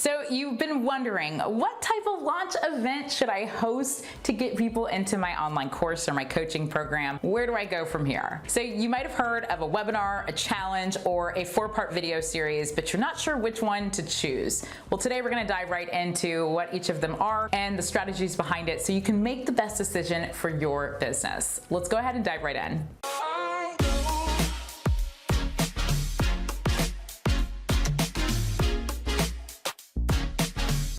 So you've been wondering, what type of launch event should I host to get people into my online course or my coaching program? Where do I go from here? So you might have heard of a webinar, a challenge, or a 4-part video series, but you're not sure which one to choose. Well, today we're going to dive right into what each of them are and the strategies behind it so you can make the best decision for your business. Let's go ahead and dive right in.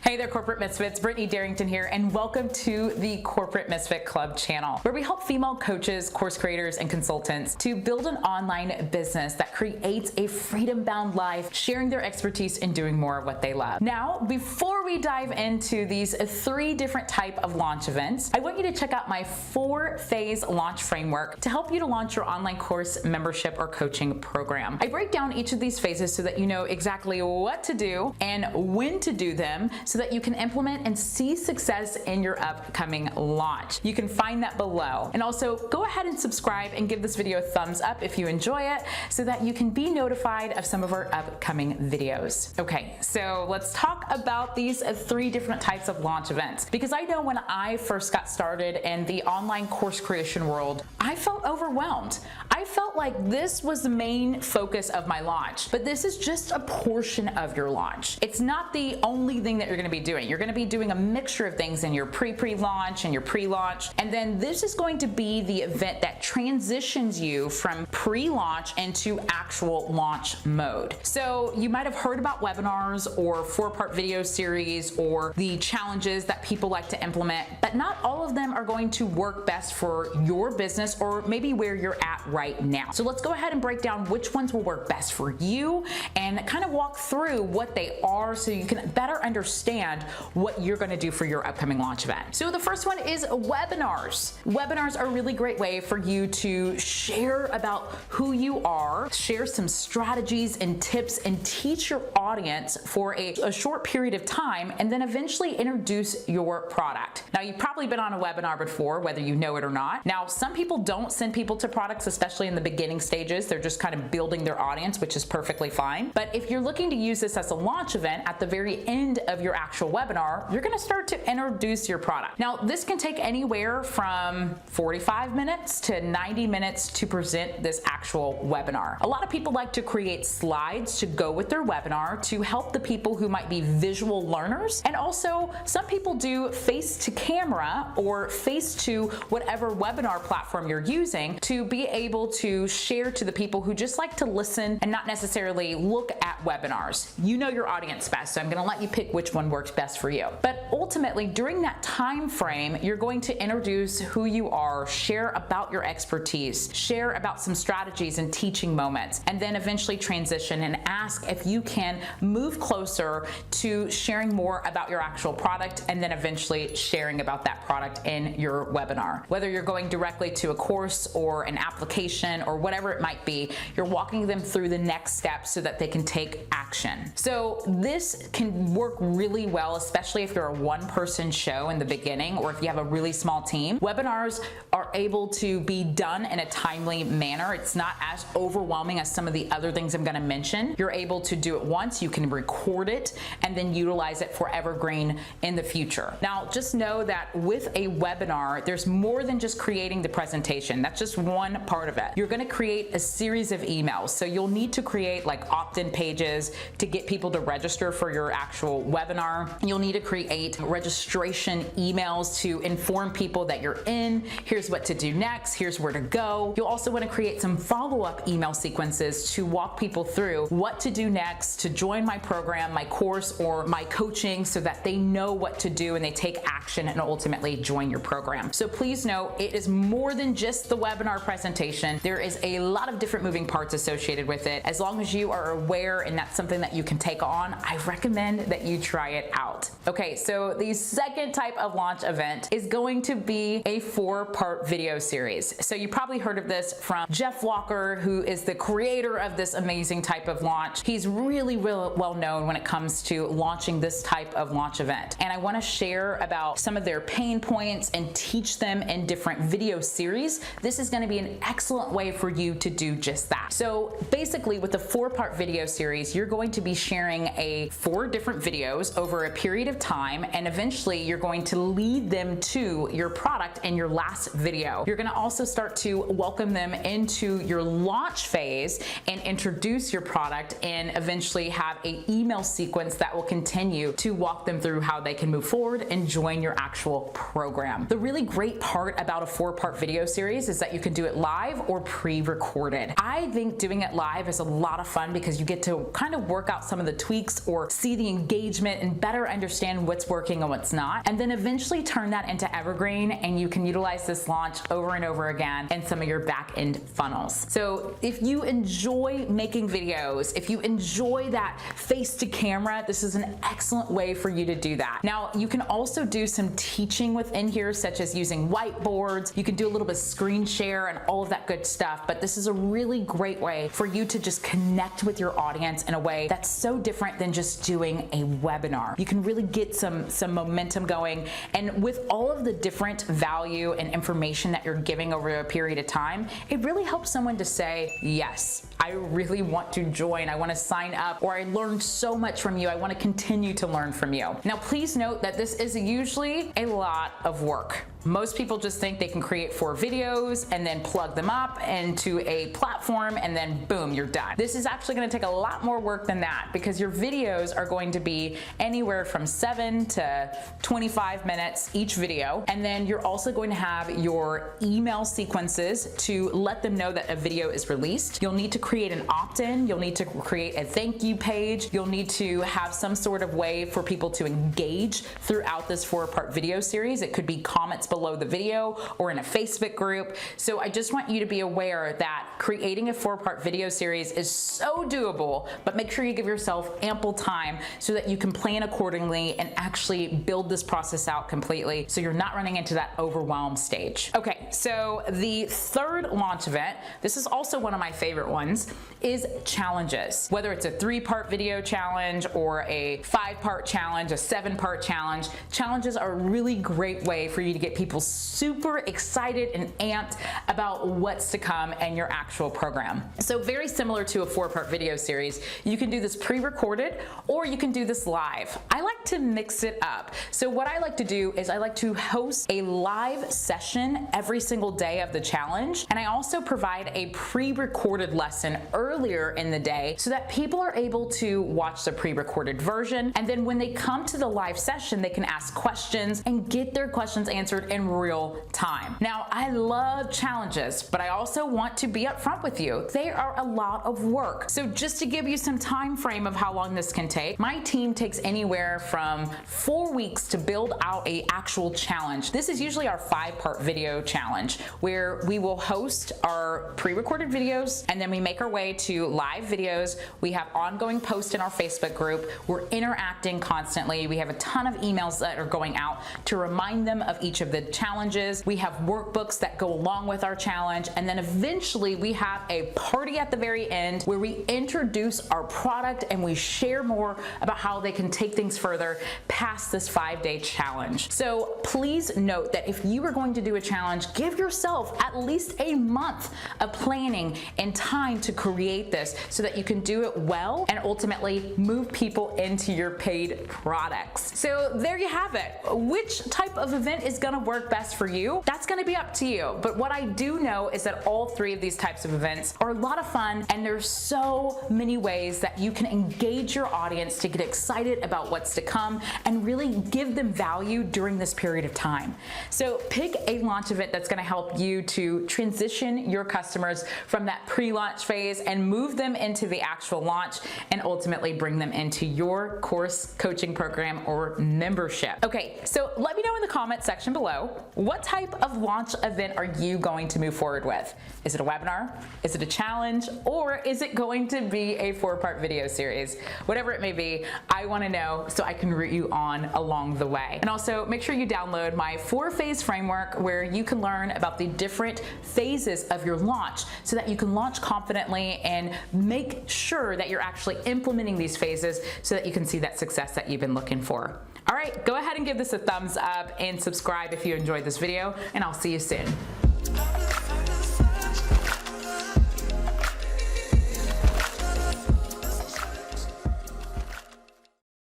Hey there, Corporate Misfits. Brittany, Darrington here, and welcome to the Corporate Misfit Club channel, where we help female coaches, course creators, and consultants to build an online business that creates a freedom-bound life, sharing their expertise and doing more of what they love. Now, before we dive into these 3 different type of launch events, I want you to check out my 4-phase launch framework to help you to launch your online course, membership, or coaching program. I break down each of these phases so that you know exactly what to do and when to do them so that you can implement and see success in your upcoming launch. You can find that below. And also go ahead and subscribe and give this video a thumbs up if you enjoy it so that you can be notified of some of our upcoming videos. Okay, so let's talk about these 3 different types of launch events, because I know when I first got started in the online course creation world, I felt overwhelmed. I felt like this was the main focus of my launch, but this is just a portion of your launch. It's not the only thing that you're going to be doing. You're going to be doing a mixture of things in your pre-launch and your pre-launch, and then this is going to be the event that transitions you from pre-launch into actual launch mode. So you might have heard about webinars or 4-part video series or the challenges that people like to implement, but not all of them are going to work best for your business or maybe where you're at right now. So let's go ahead and break down which ones will work best for you and kind of walk through what they are so you can better understand what you're going to do for your upcoming launch event. So the first one is webinars. Webinars are a really great way for you to share about who you are, share some strategies and tips, and teach your audience for a short period of time, and then eventually introduce your product. Now, you've probably been on a webinar before, whether you know it or not. Now, some people don't send people to products, especially in the beginning stages. They're just kind of building their audience, which is perfectly fine. But if you're looking to use this as a launch event at the very end of your actual webinar, you're going to start to introduce your product. Now, this can take anywhere from 45 minutes to 90 minutes to present this actual webinar. A lot of people like to create slides to go with their webinar to help the people who might be visual learners, and also some people do face to camera or face to whatever webinar platform you're using to be able to share to the people who just like to listen and not necessarily look at webinars. You know your audience best, so I'm going to let you pick which one works best for you. But ultimately, during that time frame, you're going to introduce who you are, share about your expertise, share about some strategies and teaching moments, and then eventually transition and ask if you can move closer to sharing more about your actual product, and then eventually sharing about that product in your webinar. Whether you're going directly to a course or an application or whatever it might be, you're walking them through the next steps so that they can take action. So this can work really well, especially if you're a one-person show in the beginning or if you have a really small team. Webinars are able to be done in a timely manner. It's not as overwhelming as some of the other things I'm going to mention. You're able to do it once, you can record it, and then utilize it for evergreen in the future. Now, just know that with a webinar, there's more than just creating the presentation. That's just one part of it. You're going to create a series of emails. So you'll need to create like opt-in pages to get people to register for your actual webinar. You'll need to create registration emails to inform people that you're in. Here's what to do next. Here's where to go. You'll also want to create some follow-up email sequences to walk people through what to do next to join my program, my course, or my coaching so that they know what to do and they take action and ultimately join your program. So please know it is more than just the webinar presentation. There is a lot of different moving parts associated with it. As long as you are aware and that's something that you can take on, I recommend that you try it out. Okay, so the second type of launch event is going to be a 4-part video series. So you probably heard of this from Jeff Walker, who is the creator of this amazing type of launch. He's really well known when it comes to launching this type of launch event. And I want to share about some of their pain points and teach them in different video series. This is going to be an excellent excellent way for you to do just that. So basically with the 4-part video series, you're going to be sharing 4 different videos over a period of time, and eventually you're going to lead them to your product in your last video. You're gonna also start to welcome them into your launch phase and introduce your product, and eventually have an email sequence that will continue to walk them through how they can move forward and join your actual program. The really great part about a 4-part video series is that you can do it live or pre-recorded. I think doing it live is a lot of fun because you get to kind of work out some of the tweaks or see the engagement and better understand what's working and what's not, and then eventually turn that into evergreen, and you can utilize this launch over and over again in some of your back-end funnels. So if you enjoy making videos, if you enjoy that face to camera, this is an excellent way for you to do that. Now, you can also do some teaching within here, such as using whiteboards. You can do a little bit of screen share and all of that good stuff, but this is a really great way for you to just connect with your audience in a way that's so different than just doing a webinar. You can really get some momentum going, and with all of the different value and information that you're giving over a period of time, it really helps someone to say, yes, I really want to join, I want to sign up, or I learned so much from you, I want to continue to learn from you. Now, please note that this is usually a lot of work. Most people just think they can create 4 videos and then plug them up into a platform and then boom, you're done. This is actually going to take a lot more work than that, because your videos are going to be anywhere from 7 to 25 minutes each video. And then you're also going to have your email sequences to let them know that a video is released. You'll need to create an opt-in. You'll need to create a thank you page. You'll need to have some sort of way for people to engage throughout this 4-part video series. It could be comments below the video or in a Facebook group. So I just want you to be aware that creating a 4-part video series is so doable, but make sure you give yourself ample time so that you can plan accordingly and actually build this process out completely so you're not running into that overwhelm stage. Okay, so the 3rd launch event, this is also one of my favorite ones, is challenges. Whether it's a 3-part video challenge or a 5-part challenge, a 7-part challenge, challenges are a really great way for you to get people super excited and amped about what's to come in your actual program. So very similar to a 4-part video series, you can do this pre-recorded or you can do this live. I like to mix it up. So what I like to do is I like to host a live session every single day of the challenge, and I also provide a pre-recorded lesson earlier in the day so that people are able to watch the pre-recorded version, and then when they come to the live session, they can ask questions and get their questions answered in real time. Now, I love challenges, but I also want to be upfront with you. They are a lot of work. So just to give you some time frame of how long this can take, my team takes anywhere from 4 weeks to build out an actual challenge. This is usually our 5-part video challenge, where we will host our pre-recorded videos and then we make our way to live videos. We have ongoing posts in our Facebook group. We're interacting constantly. We have a ton of emails that are going out to remind them of each of the challenges. We have workbooks that go along with our challenge, and then eventually we have a party at the very end where we introduce our product and we share more about how they can take things further past this 5-day challenge. So please note that if you are going to do a challenge, give yourself at least a month of planning and time to create this so that you can do it well and ultimately move people into your paid products. So there you have it. Which type of event is going to work best for you? That's going to be up to you. But what I do know is that all 3 of these types of events are a lot of fun, and there's so many ways that you can engage your audience to get excited about what's to come and really give them value during this period of time. So pick a launch event that's going to help you to transition your customers from that pre-launch phase and move them into the actual launch and ultimately bring them into your course, coaching program, or membership. Okay, so let me know in the comment section below, what type of launch event are you going to move forward with? Is it a webinar? Is it a challenge? Or is it going to be a 4-part video series? Whatever it may be, I want to know so I can root you on along the way. And also make sure you download my 4-phase framework where you can learn about the different phases of your launch so that you can launch confidently and make sure that you're actually implementing these phases so that you can see that success that you've been looking for. All right, go ahead and give this a thumbs up and subscribe if you enjoyed this video, and I'll see you soon.